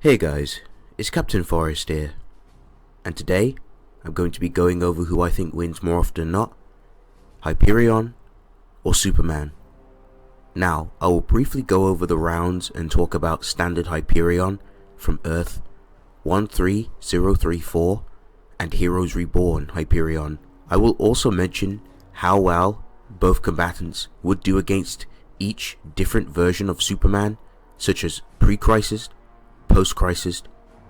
Hey guys, it's Captain Forest here, and today I'm going to be going over who I think wins more often than not, Hyperion or Superman. Now, I will briefly go over the rounds and talk about standard Hyperion from Earth 13034 and Heroes Reborn Hyperion. I will also mention how well both combatants would do against each different version of Superman, such as pre-Crisis, post-Crisis,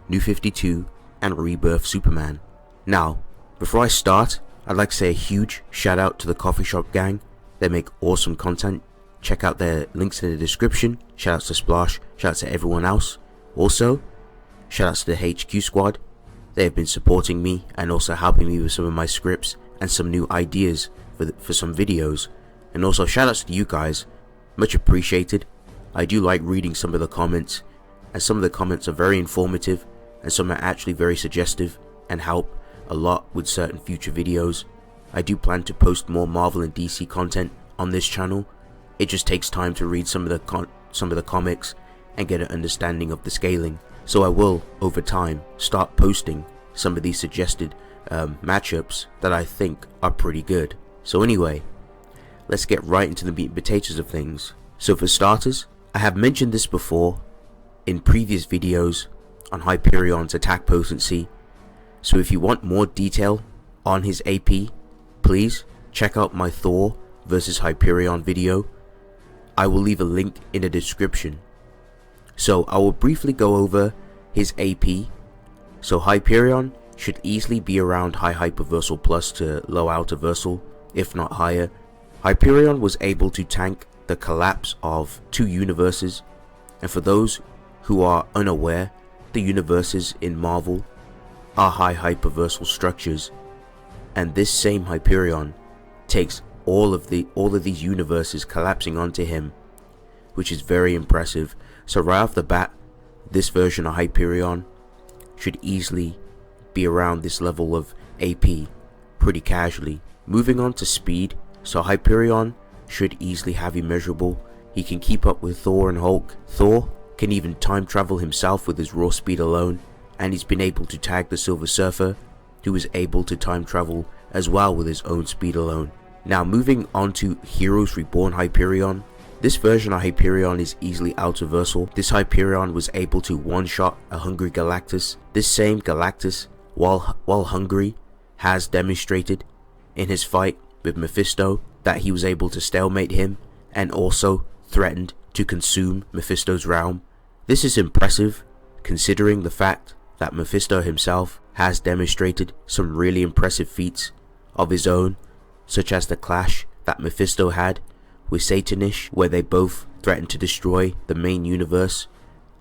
New 52, and Rebirth Superman. Now, before I start, I'd like to say a huge shout out to the coffee shop gang. They make awesome content. Check out their links in the description. Shout outs to Splash, shout outs to everyone else. Also, shout outs to the HQ squad. They have been supporting me and also helping me with some of my scripts and some new ideas for some videos. And also shout outs to you guys, much appreciated. I do like reading some of the comments, and some of the comments are very informative and some are actually very suggestive and help a lot with certain future videos. I do plan to post more Marvel and DC content on this channel. It just takes time to read some of the comics and get an understanding of the scaling. So I will, over time, start posting some of these suggested matchups that I think are pretty good. So anyway, let's get right into the meat and potatoes of things. So for starters, I have mentioned this before in previous videos on Hyperion's attack potency, so if you want more detail on his AP, please check out my Thor versus Hyperion video. I will leave a link in the description. So I will briefly go over his AP. So Hyperion should easily be around high hyperversal plus to low outerversal, if not higher. Hyperion was able to tank the collapse of two universes, and for those who are unaware, the universes in Marvel are high hyperversal structures, and this same Hyperion takes all of these universes collapsing onto him, which is very impressive. So right off the bat, this version of Hyperion should easily be around this level of AP pretty casually. Moving on to speed, so Hyperion should easily have immeasurable. He can keep up with Thor and Hulk. Thor can even time travel himself with his raw speed alone, and he's been able to tag the Silver Surfer, who is able to time travel as well with his own speed alone. Now moving on to Heroes Reborn Hyperion. This version of Hyperion is easily outerversal. This Hyperion was able to one-shot a hungry Galactus. This same Galactus, while hungry, has demonstrated in his fight with Mephisto that he was able to stalemate him and also threatened to consume Mephisto's realm. This is impressive considering the fact that Mephisto himself has demonstrated some really impressive feats of his own, such as the clash that Mephisto had with Satanish, where they both threatened to destroy the main universe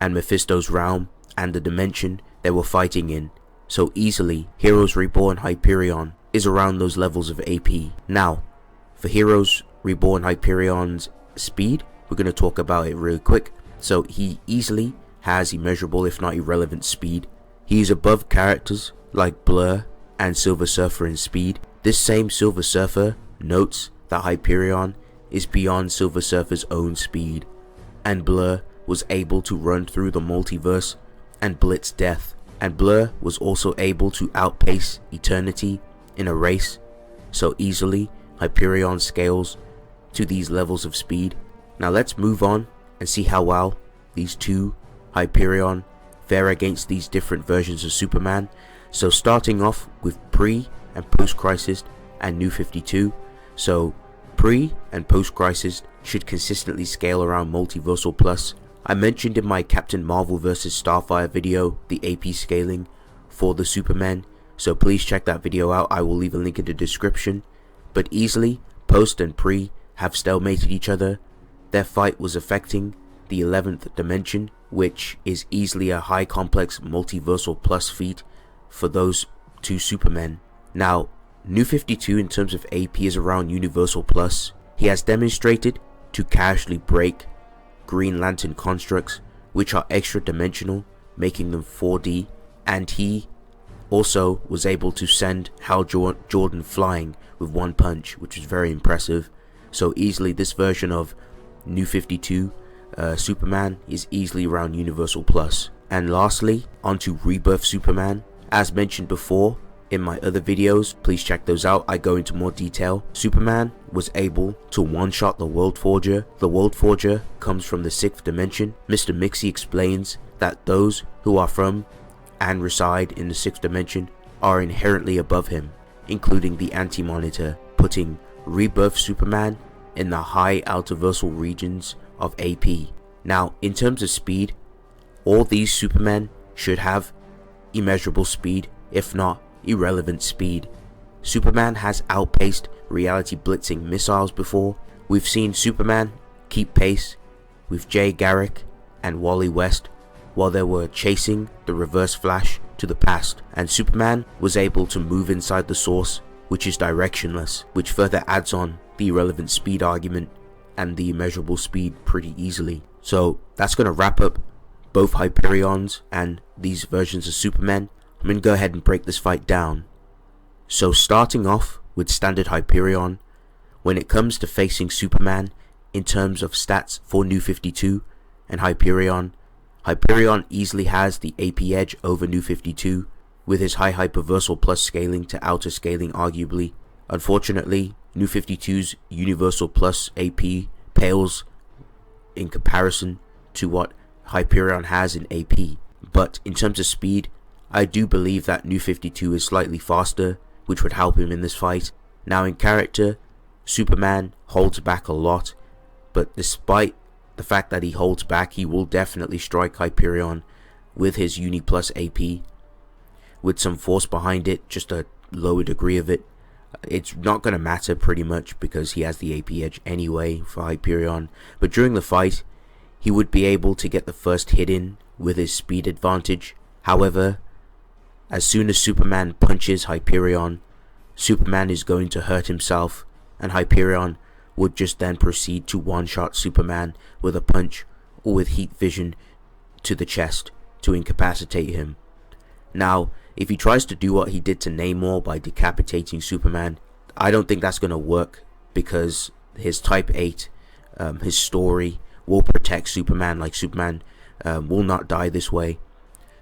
and Mephisto's realm and the dimension they were fighting in. So easily, Heroes Reborn Hyperion is around those levels of AP. Now, for Heroes Reborn Hyperion's speed, we're going to talk about it really quick. So he easily has immeasurable if not irrelevant speed. He is above characters like Blur and Silver Surfer in speed. This same Silver Surfer notes that Hyperion is beyond Silver Surfer's own speed, and Blur was able to run through the multiverse and blitz death, and Blur was also able to outpace Eternity in a race. So easily Hyperion scales to these levels of speed. Now let's move on and see how well these two Hyperion fare against these different versions of Superman. So starting off with pre and post Crisis and New 52. So pre and post Crisis should consistently scale around multiversal plus. I mentioned in my Captain Marvel vs Starfire video the AP scaling for the Superman, so please check that video out. I will leave a link in the description. But easily post and pre have stalemated each other. Their fight was affecting the 11th dimension, which is easily a high complex multiversal plus feat for those two Supermen. Now, New 52 in terms of AP is around Universal Plus. He has demonstrated to casually break Green Lantern constructs, which are extra dimensional, making them 4D, and he also was able to send Hal Jordan flying with one punch, which was very impressive. So easily this version of New 52 Superman is easily around Universal Plus. And lastly, onto Rebirth Superman. As mentioned before in my other videos, please check those out, I go into more detail. Superman was able to one-shot the World Forger. The World Forger comes from the 6th dimension. Mr. Mixie explains that those who are from and reside in the 6th dimension are inherently above him, including the Anti-Monitor, putting Rebirth Superman in the high altiversal regions of AP. Now, in terms of speed, all these Supermen should have immeasurable speed, if not irrelevant speed. Superman has outpaced reality blitzing missiles before. We've seen Superman keep pace with Jay Garrick and Wally West while they were chasing the Reverse Flash to the past, and Superman was able to move inside the source, which is directionless, which further adds on the irrelevant speed argument and the immeasurable speed pretty easily. So that's going to wrap up both Hyperions and these versions of Superman. I'm going to go ahead and break this fight down. So starting off with standard Hyperion, when it comes to facing Superman in terms of stats for New 52 and Hyperion, Hyperion easily has the AP edge over New 52 with his high hyperversal plus scaling to outer scaling arguably. Unfortunately, New 52's universal plus AP pales in comparison to what Hyperion has in AP, but in terms of speed, I do believe that New 52 is slightly faster, which would help him in this fight. Now in character, Superman holds back a lot, but despite the fact that he holds back, he will definitely strike Hyperion with his Uni plus AP, with some force behind it, just a lower degree of it. It's not going to matter pretty much because he has the AP edge anyway for Hyperion, but during the fight, he would be able to get the first hit in with his speed advantage. However, as soon as Superman punches Hyperion, Superman is going to hurt himself, and Hyperion would just then proceed to one-shot Superman with a punch or with heat vision to the chest to incapacitate him. Now, if he tries to do what he did to Namor by decapitating Superman, I don't think that's going to work because his Type 8, his story, will protect Superman. Like Superman will not die this way,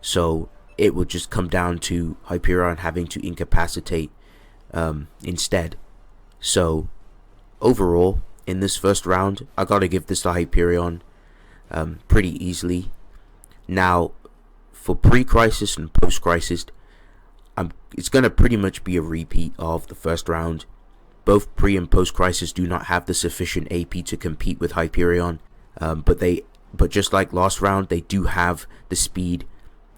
so it would just come down to Hyperion having to incapacitate instead. So overall, in this first round, I gotta give this to Hyperion pretty easily. Now for pre-crisis and post-crisis, it's gonna pretty much be a repeat of the first round. Both pre and post-crisis do not have the sufficient AP to compete with Hyperion. But just like last round, they do have the speed,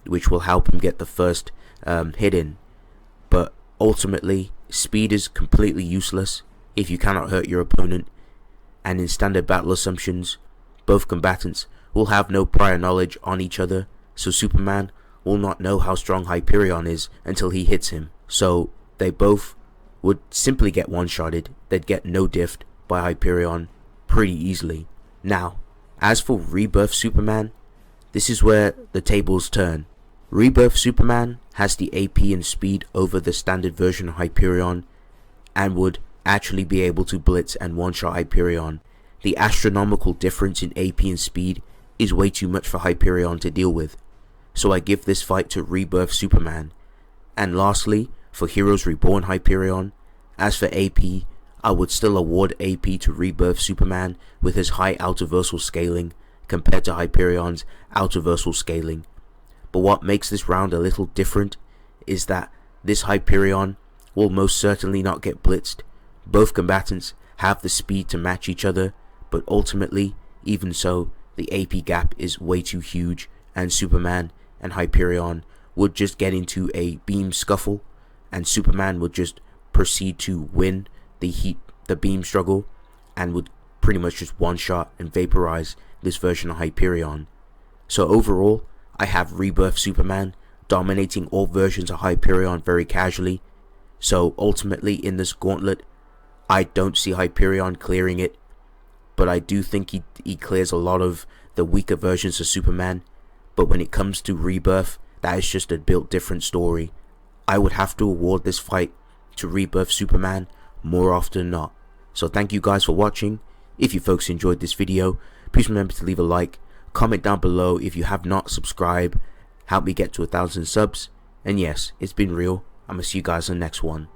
which will help him get the first hit in. But ultimately, speed is completely useless if you cannot hurt your opponent. And in standard battle assumptions, both combatants will have no prior knowledge on each other, so Superman will not know how strong Hyperion is until he hits him. So they both would simply get one-shotted. They'd get no diffed by Hyperion pretty easily. Now, as for Rebirth Superman, this is where the tables turn. Rebirth Superman has the AP and speed over the standard version of Hyperion and would actually be able to blitz and one-shot Hyperion. The astronomical difference in AP and speed is way too much for Hyperion to deal with, so I give this fight to Rebirth Superman. And lastly, for Heroes Reborn Hyperion, as for AP, I would still award AP to Rebirth Superman with his high altiversal scaling compared to Hyperion's altiversal scaling. But what makes this round a little different is that this Hyperion will most certainly not get blitzed. Both combatants have the speed to match each other, but ultimately, even so, the AP gap is way too huge, and Superman and Hyperion would just get into a beam scuffle, and Superman would just proceed to win the beam struggle, and would pretty much just one shot and vaporize this version of Hyperion. So overall, I have Rebirth Superman dominating all versions of Hyperion very casually. So ultimately in this gauntlet, I don't see Hyperion clearing it, but I do think he clears a lot of the weaker versions of Superman. But when it comes to Rebirth, that is just a built different story. I would have to award this fight to Rebirth Superman more often than not. So thank you guys for watching. If you folks enjoyed this video, please remember to leave a like, comment down below if you have not subscribed, help me get to 1,000 subs, and yes, it's been real. I'ma see you guys on the next one.